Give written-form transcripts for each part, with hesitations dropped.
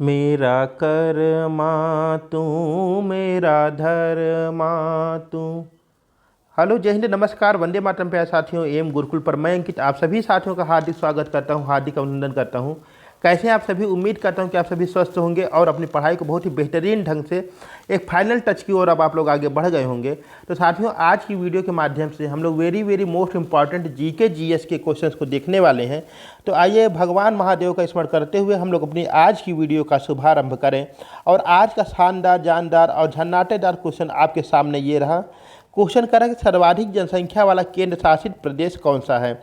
मेरा कर्मा तू, मेरा धर्मा तू। हेलो, जय हिंद, नमस्कार, वंदे मातरम। प्यारे साथियों, एम गुरुकुल पर मैं अंकित आप सभी साथियों का हार्दिक स्वागत करता हूं, हार्दिक अभिनंदन करता हूं। कैसे हैं आप सभी? उम्मीद करता हूं कि आप सभी स्वस्थ होंगे और अपनी पढ़ाई को बहुत ही बेहतरीन ढंग से एक फाइनल टच की ओर अब आप लोग आगे बढ़ गए होंगे। तो साथियों, आज की वीडियो के माध्यम से हम लोग very most important GK GS के क्वेश्चंस को देखने वाले हैं। तो आइए भगवान महादेव का स्मरण करते हुए हम लोग अपनी आज की वीडियो का शुभारंभ करें। और आज का शानदार, जानदार और झन्नाटेदार क्वेश्चन आपके सामने ये रहा। क्वेश्चन करा कि सर्वाधिक जनसंख्या वाला केंद्र शासित प्रदेश कौन सा है?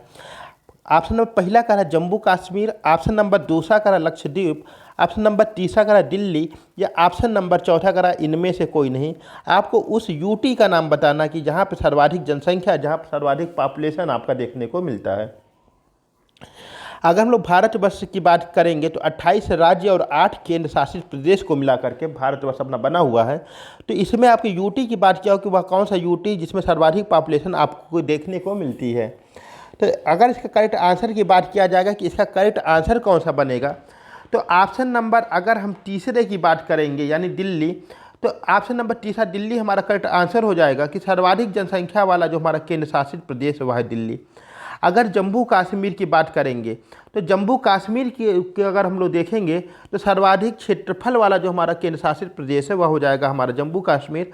ऑप्शन नंबर पहला करा जम्मू कश्मीर, ऑप्शन नंबर दूसरा करा लक्षद्वीप, ऑप्शन नंबर तीसरा करा दिल्ली, या ऑप्शन नंबर चौथा करा इनमें से कोई नहीं। आपको उस यूटी का नाम बताना कि जहाँ पर सर्वाधिक जनसंख्या, जहाँ पर सर्वाधिक पॉपुलेशन आपका देखने को मिलता है। अगर हम लोग भारतवर्ष की बात करेंगे तो 28 राज्य और 8 केंद्र शासित प्रदेश को मिला करके भारतवर्ष अपना बना हुआ है। तो इसमें आपकी यूटी की बात किया हो कि वह कौन सा यूटी जिसमें सर्वाधिक पॉपुलेशन आपको देखने को मिलती है। तो अगर इसका करेक्ट आंसर की बात किया जाएगा कि इसका करेक्ट आंसर कौन सा बनेगा, तो ऑप्शन नंबर, अगर हम तीसरे की बात करेंगे यानी दिल्ली, तो ऑप्शन नंबर तीसरा दिल्ली हमारा करेक्ट आंसर हो जाएगा कि सर्वाधिक जनसंख्या वाला जो हमारा केंद्र शासित प्रदेश है वह है दिल्ली। अगर जम्मू कश्मीर की बात करेंगे तो जम्मू कश्मीर की अगर हम लोग देखेंगे तो सर्वाधिक क्षेत्रफल वाला जो हमारा केंद्र शासित प्रदेश है वह हो जाएगा हमारा जम्मू कश्मीर।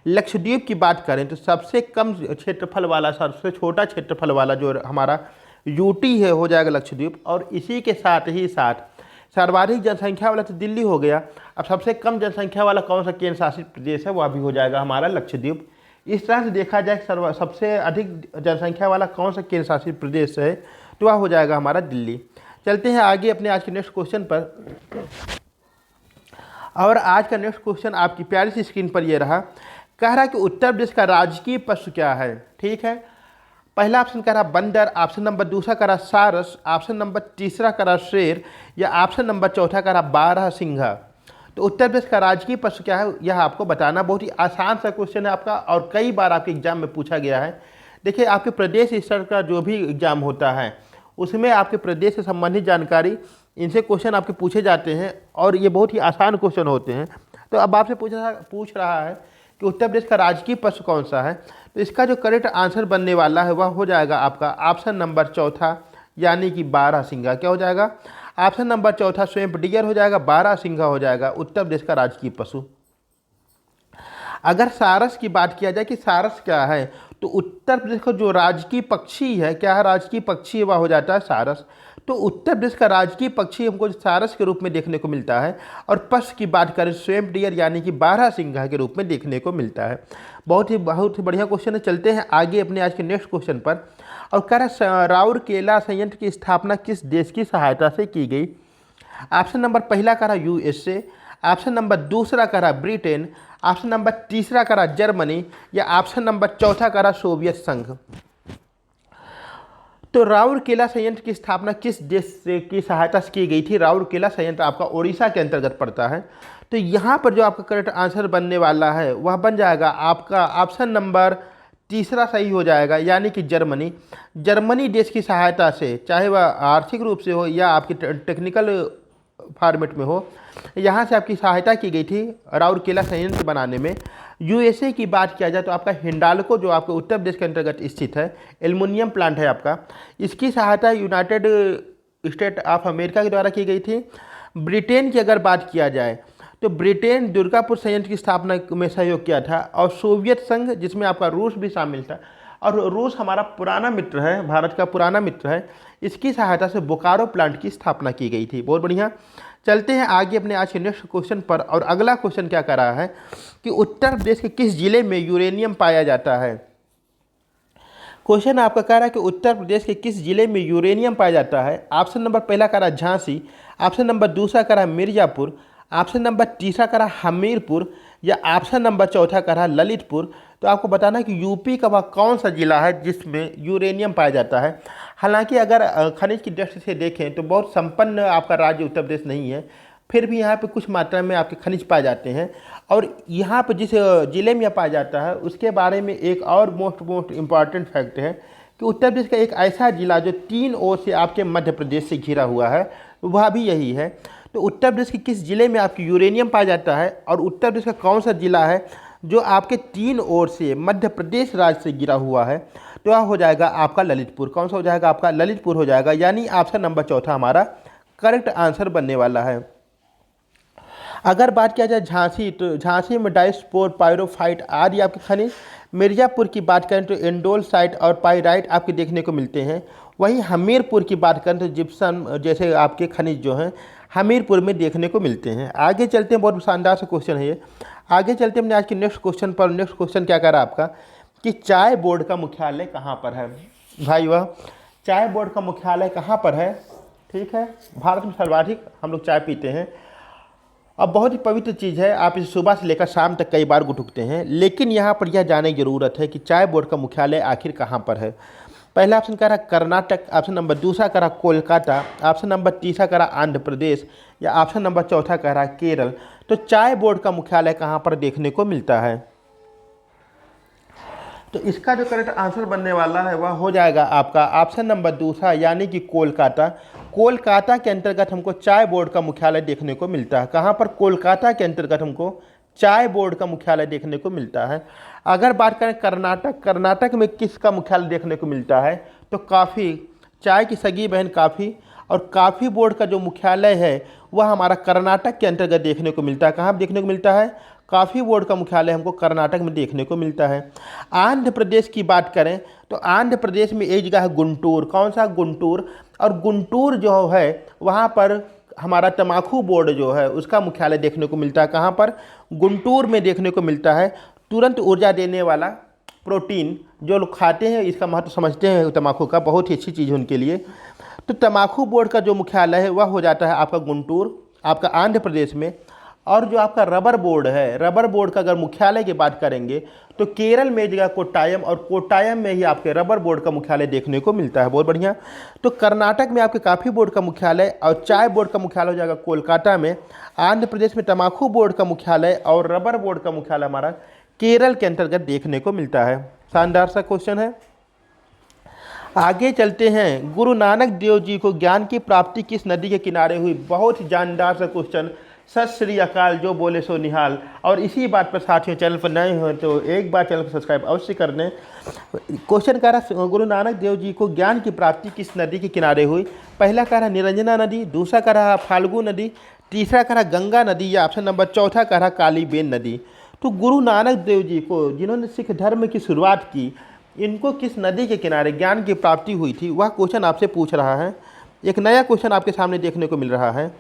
लक्षद्वीप की बात करें तो सबसे कम क्षेत्रफल वाला, सबसे छोटा क्षेत्रफल वाला जो हमारा यूटी है हो जाएगा लक्षद्वीप। और इसी के साथ ही साथ सर्वाधिक जनसंख्या वाला तो दिल्ली हो गया, अब सबसे कम जनसंख्या वाला कौन सा केंद्र शासित प्रदेश है वह भी हो जाएगा हमारा लक्षद्वीप। इस तरह से देखा जाए सबसे अधिक जनसंख्या वाला कौन सा केंद्र शासित प्रदेश है तो वह हो जाएगा हमारा दिल्ली। चलते हैं आगे अपने आज के नेक्स्ट क्वेश्चन पर। और आज का नेक्स्ट क्वेश्चन आपकी प्यारी सी स्क्रीन पर ये रहा। कह रहा कि उत्तर प्रदेश का राजकीय पशु क्या है? ठीक है, पहला ऑप्शन कह रहा बंदर, ऑप्शन नंबर दूसरा कह रहा सारस, ऑप्शन नंबर तीसरा कह रहा शेर, या ऑप्शन नंबर चौथा कह रहा बारहसिंघा। तो उत्तर प्रदेश का राजकीय पशु क्या है यह आपको बताना। बहुत ही आसान सा क्वेश्चन है आपका और कई बार आपके एग्जाम में पूछा गया है। देखिए, आपके प्रदेश स्तर का जो भी एग्जाम होता है उसमें आपके प्रदेश से संबंधित जानकारी, इनसे क्वेश्चन आपके पूछे जाते हैं और ये बहुत ही आसान क्वेश्चन होते हैं। तो अब आपसे पूछ रहा है कि उत्तर प्रदेश का राजकीय पशु कौन सा है, तो इसका जो करेक्ट आंसर बनने वाला है वह हो जाएगा आपका ऑप्शन नंबर चौथा यानी कि बारहसिंघा। क्या हो जाएगा? ऑप्शन नंबर चौथा स्वेम्प डियर हो जाएगा, बारहसिंघा हो जाएगा उत्तर प्रदेश का राजकीय पशु। अगर सारस की बात किया जाए कि सारस क्या है, तो उत्तर प्रदेश का जो राजकीय पक्षी है, क्या है राजकीय पक्षी, वह हो जाता है सारस। तो उत्तर प्रदेश का राजकीय पक्षी हमको सारस के रूप में देखने को मिलता है। और पशु की बात करें स्वेम्प डियर यानी कि बारहसिंघा के रूप में देखने को मिलता है। बहुत ही बढ़िया क्वेश्चन है। चलते हैं आगे अपने आज के नेक्स्ट क्वेश्चन पर। और कह रहा राउरकेला संयंत्र की स्थापना किस देश की सहायता से की गई? ऑप्शन नंबर पहला कह रहा यूएसए, ऑप्शन नंबर दूसरा कह रहा ब्रिटेन, ऑप्शन नंबर तीसरा कह रहा जर्मनी, या ऑप्शन नंबर चौथा कह रहा सोवियत संघ। तो राउरकेला संयंत्र की स्थापना किस देश से की सहायता से की गई थी? राउरकेला संयंत्र आपका ओडिशा के अंतर्गत पड़ता है। तो यहाँ पर जो आपका करेक्ट आंसर बनने वाला है वह बन जाएगा आपका ऑप्शन नंबर तीसरा सही हो जाएगा यानी कि जर्मनी। जर्मनी देश की सहायता से, चाहे वह आर्थिक रूप से हो या आपकी टेक्निकल फॉर्मेट में हो, यहाँ से आपकी सहायता की गई थी राउरकेला संयंत्र बनाने में। यूएसए की बात किया जाए तो आपका हिंडाल्को जो आपके उत्तर प्रदेश के अंतर्गत स्थित है, एल्युमिनियम प्लांट है आपका, इसकी सहायता यूनाइटेड स्टेट ऑफ अमेरिका के द्वारा की गई थी। ब्रिटेन की अगर बात किया जाए तो ब्रिटेन दुर्गापुर संयंत्र की स्थापना में सहयोग किया था। और सोवियत संघ जिसमें आपका रूस भी शामिल था, और रूस हमारा पुराना मित्र है, भारत का पुराना मित्र है, इसकी सहायता से बोकारो प्लांट की स्थापना की गई थी। बहुत बढ़िया। चलते हैं आगे अपने आज के नेक्स्ट क्वेश्चन पर। और अगला क्वेश्चन क्या कर रहा है कि उत्तर प्रदेश के किस जिले में यूरेनियम पाया जाता है? क्वेश्चन आपका कह रहा है कि उत्तर प्रदेश के किस जिले में यूरेनियम पाया जाता है। ऑप्शन नंबर पहला कह रहा झांसी, ऑप्शन नंबर दूसरा कह रहा मिर्जापुर, ऑप्शन नंबर तीसरा कह रहा हमीरपुर, या ऑप्शन नंबर चौथा कह रहा ललितपुर। तो आपको बताना है कि यूपी का वह कौन सा जिला है जिसमें यूरेनियम पाया जाता है। हालांकि अगर खनिज की दृष्टि से देखें तो बहुत संपन्न आपका राज्य उत्तर प्रदेश नहीं है, फिर भी यहाँ पे कुछ मात्रा में आपके खनिज पाए जाते हैं। और यहाँ पर जिस ज़िले में यह पाया जाता है उसके बारे में एक और मोस्ट इम्पॉर्टेंट फैक्ट है कि उत्तर प्रदेश का एक ऐसा जिला जो तीन ओर से आपके मध्य प्रदेश से घिरा हुआ है वह भी यही है। तो उत्तर प्रदेश के किस जिले में आपकी यूरेनियम पाया जाता है, और उत्तर प्रदेश का कौन सा जिला है जो आपके 3 ओर से मध्य प्रदेश राज्य से घिरा हुआ है, तो वह हो जाएगा आपका ललितपुर। कौन सा हो जाएगा आपका ललितपुर हो जाएगा, यानी ऑप्शन नंबर चौथा हमारा करेक्ट आंसर बनने वाला है। अगर बात किया जाए झांसी, तो झांसी में डायस्पोर, पायरोफाइट आदि आपके खनिज। मिर्ज़ापुर की बात करें तो एंडोलसाइट और पाइराइट आपके देखने को मिलते हैं। वहीं हमीरपुर की बात करें तो जिप्सम जैसे आपके खनिज जो हैं हमीरपुर में देखने को मिलते हैं। आगे चलते हैं, बहुत शानदार सा क्वेश्चन है ये। आगे चलते हैं अपने आज के नेक्स्ट क्वेश्चन पर। नेक्स्ट क्वेश्चन क्या कह रहा है आपका कि चाय बोर्ड का मुख्यालय कहाँ पर है। भाई वह चाय बोर्ड का मुख्यालय कहाँ पर है, ठीक है। भारत में सर्वाधिक हम लोग चाय पीते हैं। अब बहुत ही पवित्र चीज़ है, आप इसे सुबह से लेकर शाम तक कई बार गुटुकते हैं, लेकिन यहाँ पर यह जानने की ज़रूरत है कि चाय बोर्ड का मुख्यालय आखिर कहाँ पर है। पहला ऑप्शन कह रहा कर्नाटक, ऑप्शन नंबर दूसरा कह रहा कोलकाता, ऑप्शन नंबर तीसरा कह रहा आंध्र प्रदेश, या ऑप्शन नंबर चौथा कह रहा केरल। तो चाय बोर्ड का मुख्यालय कहाँ पर देखने को मिलता है, तो इसका जो करेक्ट आंसर बनने वाला है वह हो जाएगा आपका ऑप्शन नंबर दूसरा, यानी कि कोलकाता। कोलकाता के अंतर्गत हमको चाय बोर्ड का मुख्यालय देखने को मिलता है। कहाँ पर, कोलकाता के अंतर्गत हमको चाय बोर्ड का मुख्यालय देखने को मिलता है। अगर बात करें कर्नाटक, कर्नाटक में किसका मुख्यालय देखने को मिलता है, तो काफ़ी, चाय की सगी बहन काफ़ी, और काफ़ी बोर्ड का जो मुख्यालय है वह हमारा कर्नाटक के अंतर्गत देखने को मिलता है। कहाँ देखने को मिलता है, काफ़ी बोर्ड का मुख्यालय हमको कर्नाटक में देखने को मिलता है। आंध्र प्रदेश की बात करें तो आंध्र प्रदेश में एक जगह है गुंटूर। कौन सा, गुंटूर। और गुंटूर जो है वहाँ पर हमारा तम्बाकू बोर्ड जो है उसका मुख्यालय देखने को मिलता है। कहाँ पर, गुंटूर में देखने को मिलता है। तुरंत ऊर्जा देने वाला प्रोटीन जो लोग खाते हैं, इसका महत्व समझते हैं तम्बाकू का, बहुत ही अच्छी चीज़ है उनके लिए। तो तम्बाकू बोर्ड का जो मुख्यालय है वह हो जाता है आपका गुंटूर, आपका आंध्र प्रदेश में। और जो आपका रबर बोर्ड है, रबर बोर्ड का अगर मुख्यालय की बात करेंगे तो केरल में जगह कोट्टायम, और कोट्टायम में ही आपके रबर बोर्ड का मुख्यालय देखने को मिलता है। बहुत बढ़िया। तो कर्नाटक में आपके काफ़ी बोर्ड का मुख्यालय और चाय बोर्ड का मुख्यालय हो जाएगा कोलकाता में। आंध्र प्रदेश में तम्बाकू बोर्ड का मुख्यालय और रबर बोर्ड का मुख्यालय हमारा केरल के अंतर्गत देखने को मिलता है। शानदार सा क्वेश्चन है। आगे चलते हैं, गुरु नानक देव जी को ज्ञान की प्राप्ति किस नदी के किनारे हुई। बहुत ही जानदार सा क्वेश्चन। सत श्री अकाल, जो बोले सो निहाल। और इसी बात पर साथियों, चैनल पर नए हो तो एक बार चैनल को सब्सक्राइब अवश्य कर दें। क्वेश्चन कह रहा गुरु नानक देव जी को ज्ञान की प्राप्ति किस नदी के किनारे हुई। पहला कह रहा निरंजना नदी, दूसरा कह रहा फाल्गु नदी, तीसरा कह रहा गंगा नदी, या ऑप्शन नंबर चौथा कह रहा काली बेन नदी। तो गुरु नानक देव जी को, जिन्होंने सिख धर्म की शुरुआत की, इनको किस नदी के किनारे ज्ञान की प्राप्ति हुई थी, वह क्वेश्चन आपसे पूछ रहा है। एक नया क्वेश्चन आपके सामने देखने को मिल रहा है।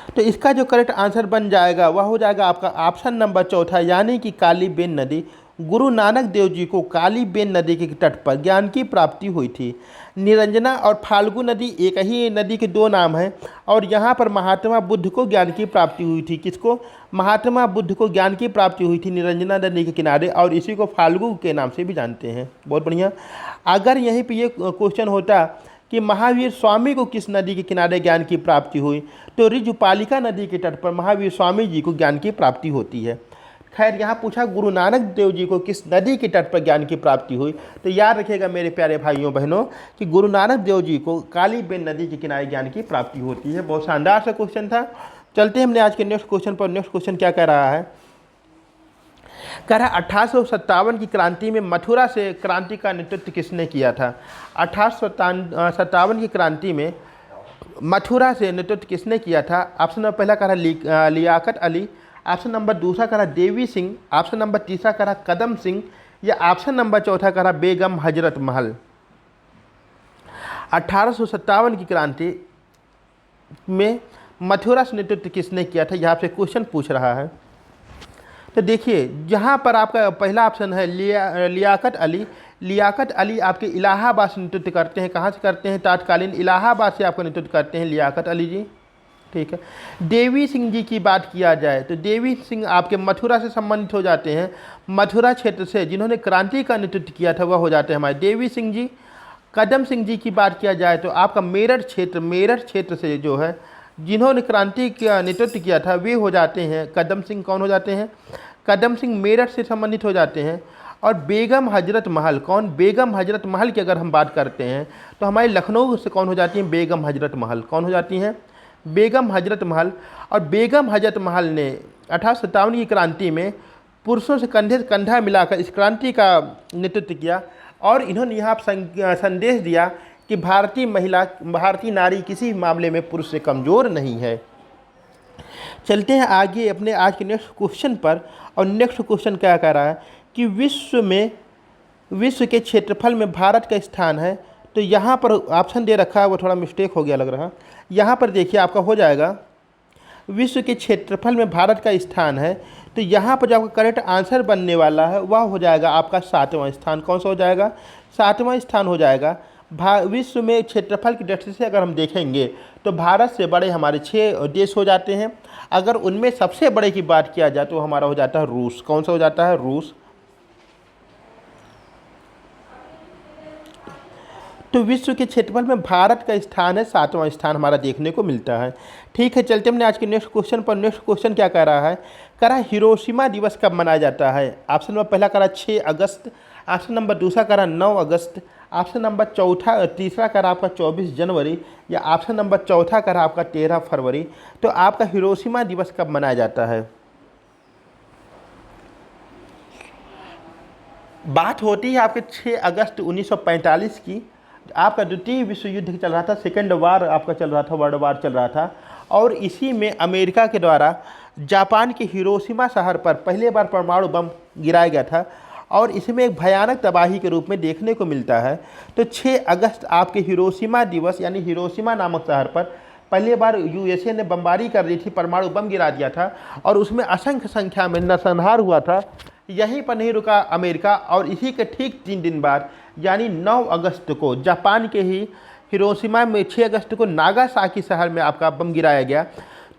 तो इसका जो करेक्ट आंसर बन जाएगा वह हो जाएगा आपका ऑप्शन नंबर चौथा, यानी कि काली बेन नदी। गुरु नानक देव जी को काली बेन नदी के तट पर ज्ञान की प्राप्ति हुई थी। निरंजना और फाल्गु नदी एक ही नदी के दो नाम हैं, और यहाँ पर महात्मा बुद्ध को ज्ञान की प्राप्ति हुई थी। किसको, महात्मा बुद्ध को ज्ञान की प्राप्ति हुई थी निरंजना नदी के किनारे, और इसी को फाल्गु के नाम से भी जानते हैं। बहुत बढ़िया। अगर यहीं पर ये क्वेश्चन होता कि महावीर स्वामी को किस नदी के किनारे ज्ञान की प्राप्ति हुई, तो ऋजुपालिका नदी के तट पर महावीर स्वामी जी को ज्ञान की प्राप्ति होती है। खैर, यहाँ पूछा गुरु नानक देव जी को किस नदी के तट पर ज्ञान की प्राप्ति हुई, तो याद रखिएगा मेरे प्यारे भाइयों बहनों कि गुरु नानक देव जी को काली बेन नदी के किनारे ज्ञान की प्राप्ति होती है। बहुत शानदार सा क्वेश्चन था। चलते हैं हमने आज के नेक्स्ट क्वेश्चन पर। नेक्स्ट क्वेश्चन क्या कह रहा है, कह रहा 1857 की क्रांति में मथुरा से क्रांति का नेतृत्व किसने किया था। 1857 की क्रांति में मथुरा से नेतृत्व किसने किया था। ऑप्शन नंबर पहला कह रहा लियाकत अली, ऑप्शन नंबर दूसरा कह रहा देवी सिंह, ऑप्शन नंबर तीसरा कह रहा कदम सिंह, या ऑप्शन नंबर चौथा कह रहा बेगम हजरत महल। 1857 की क्रांति में मथुरा से नेतृत्व किसने किया था, यहाँ से क्वेश्चन पूछ रहा है। तो देखिए, जहाँ पर आपका पहला ऑप्शन है लियाकत अली। लियाकत अली आपके इलाहाबाद से नेतृत्व करते हैं। कहाँ से करते हैं, तत्कालीन इलाहाबाद से आपका नेतृत्व करते हैं लियाकत अली जी। ठीक है। देवी सिंह जी की बात किया जाए तो देवी सिंह आपके मथुरा से संबंधित हो जाते हैं। मथुरा क्षेत्र से जिन्होंने क्रांति का नेतृत्व किया था वह हो जाते हैं हमारे देवी सिंह जी। कदम सिंह जी की बात किया जाए तो आपका मेरठ क्षेत्र से जो है जिन्होंने क्रांति का नेतृत्व किया था वे हो जाते हैं कदम सिंह। कौन हो जाते हैं, कदम सिंह मेरठ से संबंधित हो जाते हैं। और बेगम हजरत महल, कौन? बेगम हजरत महल की अगर हम बात करते हैं तो हमारी लखनऊ से कौन हो जाती हैं? बेगम हजरत महल। कौन हो जाती हैं? बेगम हजरत महल। और बेगम हजरत महल ने 1857 की क्रांति में पुरुषों से कंधे से कंधा मिलाकर इस क्रांति का नेतृत्व किया और इन्होंने यहाँ संदेश दिया कि भारतीय महिला, भारतीय नारी किसी मामले में पुरुष से कमज़ोर नहीं है। चलते हैं आगे अपने आज के नेक्स्ट क्वेश्चन पर। और नेक्स्ट क्वेश्चन क्या कह रहा है कि विश्व के क्षेत्रफल में भारत का स्थान है। तो यहाँ पर ऑप्शन दे रखा है, वो थोड़ा मिस्टेक हो गया लग रहा। यहाँ पर देखिए आपका हो जाएगा विश्व के क्षेत्रफल में भारत का स्थान है। तो यहाँ पर जो आपका करेक्ट आंसर बनने वाला है वह हो जाएगा आपका 7वां स्थान। कौन सा हो जाएगा? 7वां स्थान हो जाएगा। विश्व में क्षेत्रफल की दृष्टि से अगर हम देखेंगे तो भारत से बड़े हमारे 6 देश हो जाते हैं। अगर उनमें सबसे बड़े की बात किया जाए तो हमारा हो जाता है रूस। कौन सा हो जाता है? रूस। तो विश्व के क्षेत्रफल में भारत का स्थान है 7वां स्थान हमारा देखने को मिलता है। ठीक है, चलते हमने आज के नेक्स्ट क्वेश्चन पर। नेक्स्ट क्वेश्चन क्या कह रहा है? कह रहा है हिरोशिमा दिवस कब मनाया जाता है? ऑप्शन नंबर पहला कह रहा 6 अगस्त, ऑप्शन नंबर दूसरा कह रहा 9 अगस्त, ऑप्शन नंबर तीसरा कह रहा आपका 24 जनवरी, या ऑप्शन नंबर चौथा कह रहा आपका 13 फरवरी। तो आपका हिरोशिमा दिवस कब मनाया जाता है? बात होती है आपके 6 अगस्त 1945 की। आपका द्वितीय विश्व युद्ध चल रहा था, सेकेंड वार आपका चल रहा था, वर्ल्ड वार चल रहा था। और इसी में अमेरिका के द्वारा जापान के हिरोशिमा शहर पर पहले बार परमाणु बम गिराया गया था और इसमें एक भयानक तबाही के रूप में देखने को मिलता है। तो 6 अगस्त आपके हिरोशिमा दिवस यानी हिरोशिमा नामक शहर पर पहली बार यूएसए ने बमबारी कर दी थी, परमाणु बम गिरा दिया था और उसमें असंख्य संख्या में नरसंहार हुआ था। यहीं पर नहीं रुका अमेरिका, और इसी के ठीक 3 दिन बाद यानी 9 अगस्त को जापान के ही हिरोशिमा में 6 अगस्त को नागासाकी शहर में आपका बम गिराया गया।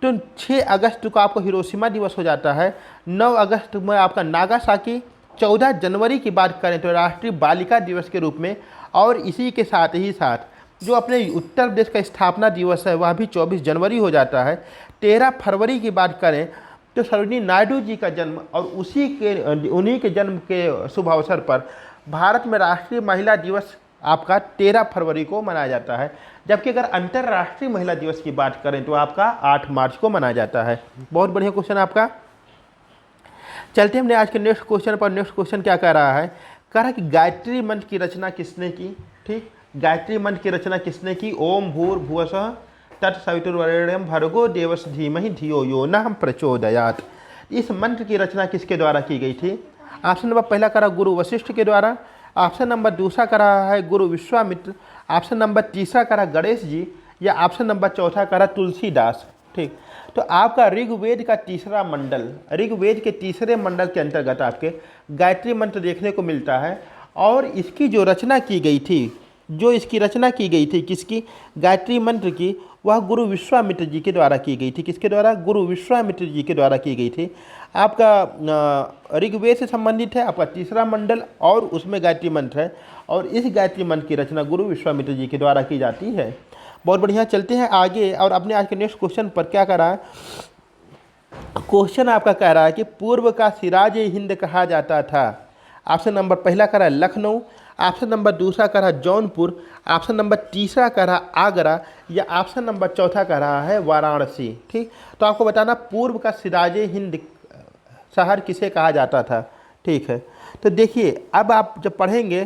तो 6 अगस्त को आपको हिरोशिमा दिवस हो जाता है। 9 अगस्त में आपका नागासाकी, 14 जनवरी की बात करें तो राष्ट्रीय बालिका दिवस के रूप में, और इसी के साथ ही साथ जो अपने उत्तर प्रदेश का स्थापना दिवस है वह भी 24 जनवरी हो जाता है। 13 फरवरी की बात करें तो सरोजिनी नायडू जी का जन्म, और उन्हीं के जन्म के शुभ अवसर पर भारत में राष्ट्रीय महिला दिवस आपका 13 फरवरी को मनाया जाता है। जबकि अगर अंतर्राष्ट्रीय महिला दिवस की बात करें तो आपका 8 मार्च को मनाया जाता है। बहुत बढ़िया क्वेश्चन आपका। चलते हमने आज के नेक्स्ट क्वेश्चन पर। नेक्स्ट क्वेश्चन क्या कह रहा है? कह रहा है कि गायत्री मंत्र की रचना किसने की? ठीक, गायत्री मंत्र की रचना किसने की? ओम भूर्भुवस्सुः तत्सवितुर्वरेण्यं भर्गो देवस्य धीमहि धियो यो नः प्रचोदयात्। इस मंत्र की रचना किसके द्वारा की गई थी? ऑप्शन नंबर पहला करा गुरु वशिष्ठ के द्वारा, ऑप्शन नंबर दूसरा करा है गुरु विश्वामित्र, ऑप्शन नंबर तीसरा करा गणेश जी, या ऑप्शन नंबर चौथा करा तुलसीदास। ठीक, तो आपका ऋग्वेद का तीसरा मंडल, ऋग्वेद के तीसरे मंडल के अंतर्गत आपके गायत्री मंत्र देखने को मिलता है। और इसकी जो रचना की गई थी, किसकी? गायत्री मंत्र की, वह गुरु विश्वामित्र जी के द्वारा की गई थी। किसके द्वारा? गुरु विश्वामित्र जी के द्वारा की गई थी। आपका ऋग्वेद से संबंधित है आपका तीसरा मंडल और उसमें गायत्री मंत्र है, और इस गायत्री मंत्र की रचना गुरु विश्वामित्र जी के द्वारा की जाती है। बहुत बढ़िया, चलते हैं आगे और अपने आज के नेक्स्ट क्वेश्चन पर। क्या कर रहा है क्वेश्चन? आपका कह रहा है कि पूर्व का सिराज हिंद कहा जाता था। ऑप्शन नंबर पहला कह रहा है लखनऊ, ऑप्शन नंबर दूसरा कह रहा है जौनपुर, ऑप्शन नंबर तीसरा कह रहा आगरा, या ऑप्शन नंबर चौथा कह रहा है वाराणसी। ठीक, तो आपको बताना पूर्व का सिराज हिंद शहर किसे कहा जाता था। ठीक है, तो देखिए अब आप जब पढ़ेंगे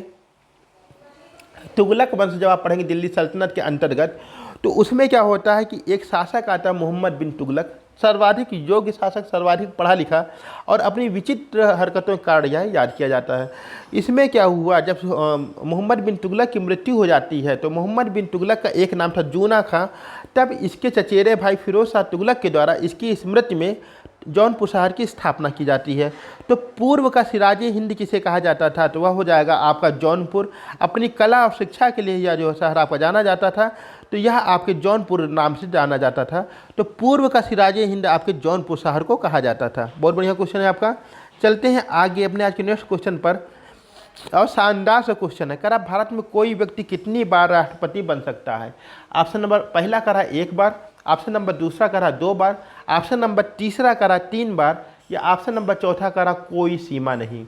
तुगलक वंश, जब आप पढ़ेंगे दिल्ली सल्तनत के अंतर्गत, तो उसमें क्या होता है कि एक शासक आता है मोहम्मद बिन तुगलक, सर्वाधिक योग्य शासक, सर्वाधिक पढ़ा लिखा, और अपनी विचित्र हरकतों के कारण यह याद किया जाता है। इसमें क्या हुआ, जब मोहम्मद बिन तुगलक की मृत्यु हो जाती है तो मोहम्मद बिन तुगलक का एक नाम था जूना खां। तब इसके चचेरे भाई फिरोज शाह तुगलक के द्वारा इसकी स्मृति में जौनपुर शहर की स्थापना की जाती है। तो पूर्व का सिराज हिंद किसे कहा जाता था? तो वह हो जाएगा आपका जौनपुर। अपनी कला और शिक्षा के लिए यह जो शहर आपका जाना जाता था, तो यह आपके जौनपुर नाम से जाना जाता था। तो पूर्व का सिराज हिंद आपके जौनपुर शहर को कहा जाता था। बहुत बढ़िया क्वेश्चन है आपका। चलते हैं आगे अपने आज के नेक्स्ट क्वेश्चन पर, और शानदार सा क्वेश्चन है। करा भारत में कोई व्यक्ति कितनी बार राष्ट्रपति बन सकता है? ऑप्शन नंबर पहला करा 1 बार, ऑप्शन नंबर दूसरा करा 2 बार, ऑप्शन नंबर तीसरा करा 3 बार, या ऑप्शन नंबर चौथा करा कोई सीमा नहीं।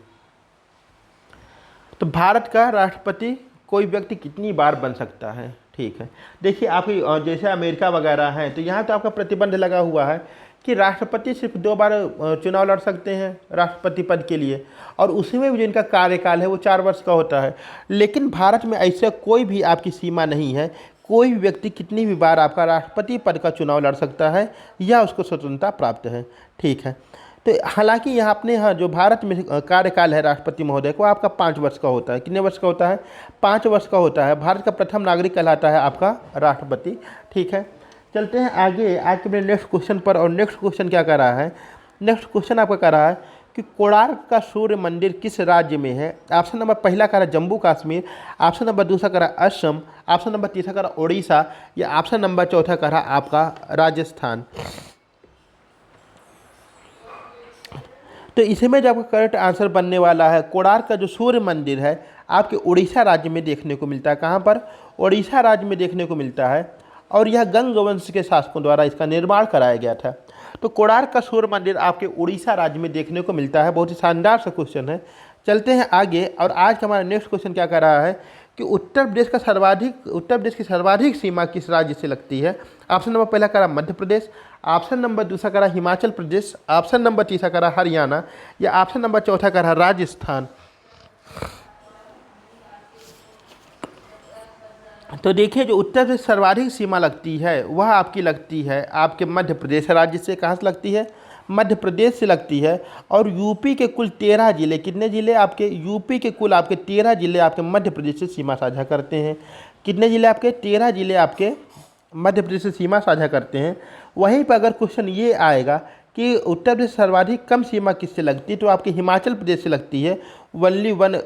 तो भारत का राष्ट्रपति कोई व्यक्ति कितनी बार बन सकता है? ठीक है, देखिए आपकी जैसे अमेरिका वगैरह हैं तो यहाँ तो आपका प्रतिबंध लगा हुआ है कि राष्ट्रपति सिर्फ 2 बार चुनाव लड़ सकते हैं राष्ट्रपति पद के लिए, और उसी में भी जो इनका कार्यकाल है वो 4 वर्ष का होता है। लेकिन भारत में ऐसा कोई भी आपकी सीमा नहीं है, कोई भी व्यक्ति कितनी भी बार आपका राष्ट्रपति पद का चुनाव लड़ सकता है या उसको स्वतंत्रता प्राप्त है। ठीक है, तो हालांकि यहाँ अपने यहाँ जो भारत में कार्यकाल है राष्ट्रपति महोदय को आपका 5 वर्ष का होता है। कितने वर्ष का होता है? 5 वर्ष का होता है। भारत का प्रथम नागरिक कहलाता है आपका राष्ट्रपति। ठीक है, चलते हैं आगे आज के मेरे नेक्स्ट क्वेश्चन पर। और नेक्स्ट क्वेश्चन क्या कर रहा है? नेक्स्ट क्वेश्चन आपका कर रहा है कि कोणार्क का सूर्य मंदिर किस राज्य में है? ऑप्शन नंबर पहला कह रहा है जम्मू कश्मीर, ऑप्शन नंबर दूसरा कह रहा है असम, ऑप्शन नंबर तीसरा कह रहा है उड़ीसा, या ऑप्शन नंबर चौथा कह रहा है आपका राजस्थान। तो इसमें जो आपका करेक्ट आंसर बनने वाला है, कोणार्क का जो सूर्य मंदिर है आपके उड़ीसा राज्य में देखने को मिलता है। कहाँ पर? उड़ीसा राज्य में देखने को मिलता है, और यह गंग वंश के शासकों द्वारा इसका निर्माण कराया गया था। तो कोणार्क का सूर्य मंदिर आपके उड़ीसा राज्य में देखने को मिलता है। बहुत ही शानदार सा क्वेश्चन है। चलते हैं आगे, और आज का हमारा नेक्स्ट क्वेश्चन क्या कर रहा है कि उत्तर प्रदेश की सर्वाधिक सीमा किस राज्य से लगती है? ऑप्शन नंबर पहला कह रहा मध्य प्रदेश, ऑप्शन नंबर दूसरा कह रहा हिमाचल प्रदेश, ऑप्शन नंबर तीसरा कह रहा हरियाणा, या ऑप्शन नंबर चौथा कह रहा राजस्थान। तो देखिए जो उत्तर प्रदेश सर्वाधिक सीमा लगती है वह आपकी लगती है आपके मध्य प्रदेश राज्य से। कहाँ से लगती है? मध्य प्रदेश से लगती है। और यूपी के कुल 13 जिले, कितने जिले आपके? यूपी के कुल आपके 13 जिले आपके मध्य प्रदेश से सीमा साझा करते हैं। कितने जिले आपके? 13 जिले आपके मध्य प्रदेश से सीमा साझा करते हैं। वहीं पर अगर क्वेश्चन ये आएगा कि उत्तर प्रदेश सर्वाधिक कम सीमा किससे लगती है, तो आपके हिमाचल प्रदेश से लगती है। ओनली 1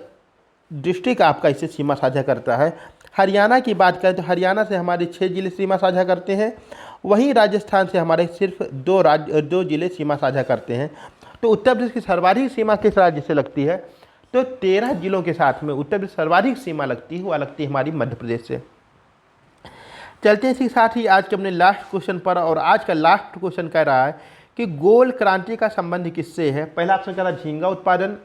डिस्ट्रिक्ट आपका इससे सीमा साझा करता है। हरियाणा की बात करें तो हरियाणा से हमारे 6 जिले सीमा साझा करते हैं। वहीं राजस्थान से हमारे सिर्फ 2 जिले सीमा साझा करते हैं। तो उत्तर प्रदेश की सर्वाधिक सीमा किस राज्य से लगती है? तो 13 जिलों के साथ में उत्तर प्रदेश सर्वाधिक सीमा लगती है, वह लगती है हमारी मध्य प्रदेश से। चलते हैं इसी के साथ ही आज के अपने लास्ट क्वेश्चन पर। और आज का लास्ट क्वेश्चन कह रहा है कि गोल क्रांति का संबंध किससे है? पहला ऑप्शन कह रहा झींगा उत्पादन,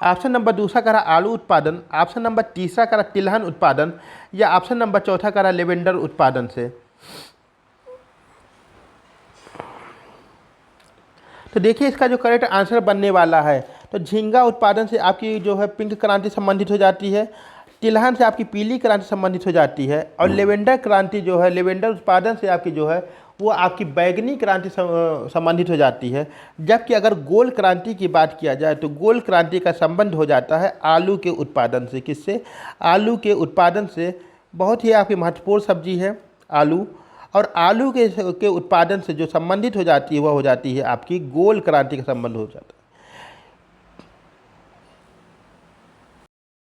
ऑप्शन नंबर दूसरा कह रहा आलू उत्पादन, ऑप्शन नंबर तीसरा कह रहा तिलहन उत्पादन, या ऑप्शन नंबर चौथा कह रहा लेवेंडर उत्पादन से। तो देखिए इसका जो करेक्ट आंसर बनने वाला है, तो झींगा उत्पादन से आपकी जो है पिंक क्रांति संबंधित हो जाती है, तिलहन से आपकी पीली क्रांति संबंधित हो जाती है, और लेवेंडर क्रांति जो है लेवेंडर उत्पादन से आपकी जो है वो आपकी बैगनी क्रांति संबंधित हो जाती है। जबकि अगर गोल क्रांति की बात किया जाए तो गोल क्रांति का संबंध हो जाता है आलू के उत्पादन से। किससे? आलू के उत्पादन से। बहुत ही आपकी महत्वपूर्ण सब्जी है आलू, और आलू के उत्पादन से जो संबंधित हो जाती है वह हो जाती है आपकी गोल क्रांति का संबंध हो जाता है।